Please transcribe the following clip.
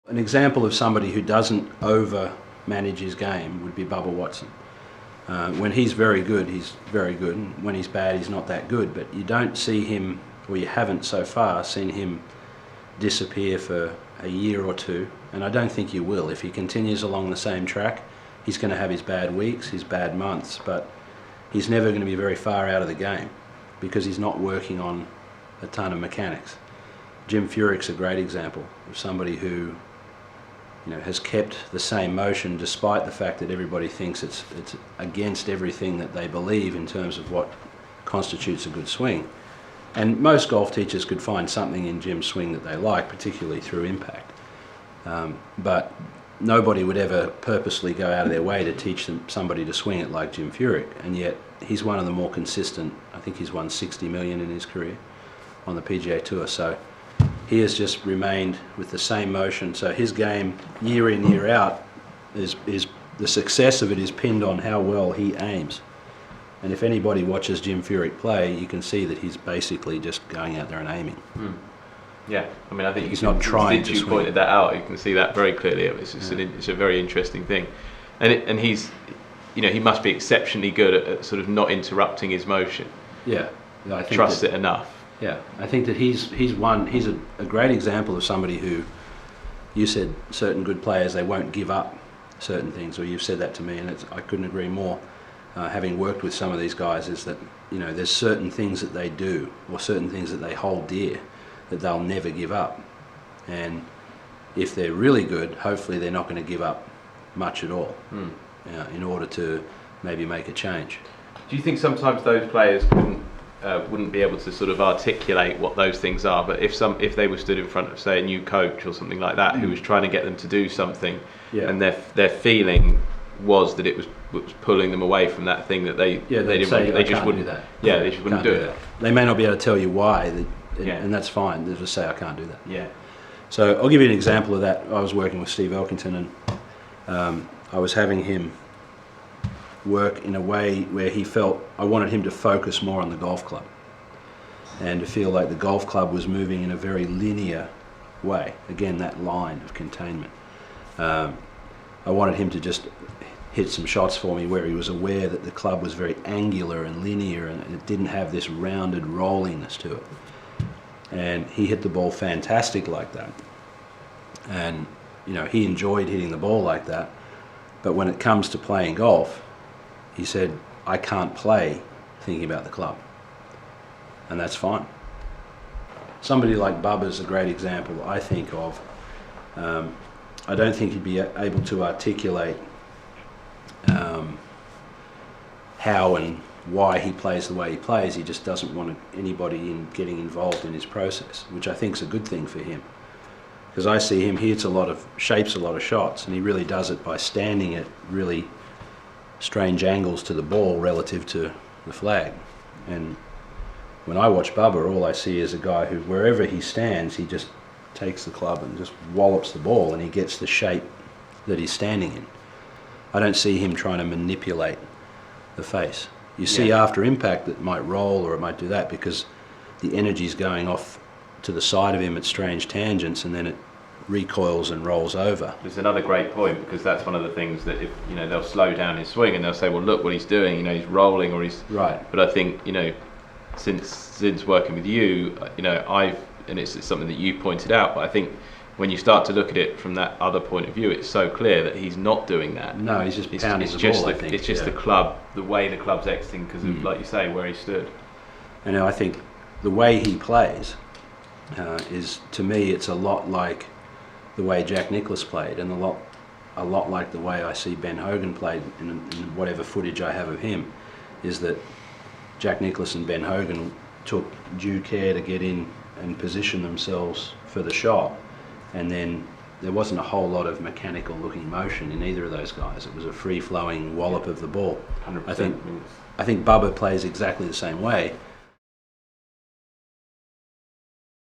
An example of somebody who doesn't over-manage his game would be Bubba Watson. When he's very good, he's very good, and when he's bad, he's not that good. But you don't see him, or you haven't so far seen him disappear for a year or two, and I don't think you will. If he continues along the same track, he's going to have his bad weeks, his bad months, but he's never going to be very far out of the game because he's not working on a ton of mechanics. Jim Furyk's a great example of somebody who, has kept the same motion despite the fact that everybody thinks it's against everything that they believe in terms of what constitutes a good swing. And most golf teachers could find something in Jim's swing that they like, particularly through impact. But nobody would ever purposely go out of their way to teach somebody to swing it like Jim Furyk, and yet he's one of the more consistent. I think he's won 60 million in his career on the PGA Tour. So he has just remained with the same motion. So his game, year in, year out, is the success of it is pinned on how well he aims. And if anybody watches Jim Furyk play, you can see that he's basically just going out there and aiming. Yeah, I mean, I think he's not trying to swing. You pointed that out. You can see that very clearly. It's a very interesting thing, and he's, he must be exceptionally good at sort of not interrupting his motion. Yeah, I think trusts it enough. Yeah, I think that he's a great example of somebody who, you said certain good players, they won't give up certain things, or you've said that to me, and I couldn't agree more. Having worked with some of these guys, is that there's certain things that they do, or certain things that they hold dear, that they'll never give up. And if they're really good, hopefully they're not going to give up much at all in order to maybe make a change. Do you think sometimes those players wouldn't be able to sort of articulate what those things are, but if they were stood in front of, say, a new coach or something like that who was trying to get them to do something, and their feeling was that it was pulling them away from that thing that they just wouldn't do that. Yeah, they just wouldn't do it. They may not be able to tell you why, and that's fine. They'll just say, I can't do that. Yeah. So I'll give you an example of that. I was working with Steve Elkington, and I was having him work in a way where he felt I wanted him to focus more on the golf club and to feel like the golf club was moving in a very linear way. Again, that line of containment. I wanted him to just hit some shots for me where he was aware that the club was very angular and linear and it didn't have this rounded rolliness to it. And he hit the ball fantastic like that. And, he enjoyed hitting the ball like that. But when it comes to playing golf, he said, I can't play thinking about the club. And that's fine. Somebody like Bubba's a great example, I think, of. I don't think he'd be able to articulate how and why he plays the way he plays. He just doesn't want anybody getting involved in his process, which I think is a good thing for him. Because I see him, he hits shapes a lot of shots, and he really does it by standing at really strange angles to the ball relative to the flag. And when I watch Bubba, all I see is a guy who, wherever he stands, he just takes the club and just wallops the ball, and he gets the shape that he's standing in. I don't see him trying to manipulate the face. You see after impact that might roll or it might do that because the energy's going off to the side of him at strange tangents, and then it recoils and rolls over. It's another great point, because that's one of the things that if they'll slow down his swing and they'll say, well, look what he's doing, he's rolling or he's right. But I think since working with you, and it's something that you pointed out, but I think when you start to look at it from that other point of view, it's so clear that he's not doing that. No, he's just pounding the ball, I think. It's just the club, the way the club's exiting because of, like you say, where he stood. And I think the way he plays is, to me, it's a lot like the way Jack Nicklaus played, and a lot like the way I see Ben Hogan played in whatever footage I have of him, is that Jack Nicklaus and Ben Hogan took due care to get in and position themselves for the shot, and then there wasn't a whole lot of mechanical looking motion in either of those guys. It was a free flowing wallop of the ball. 100%. I think Bubba plays exactly the same way,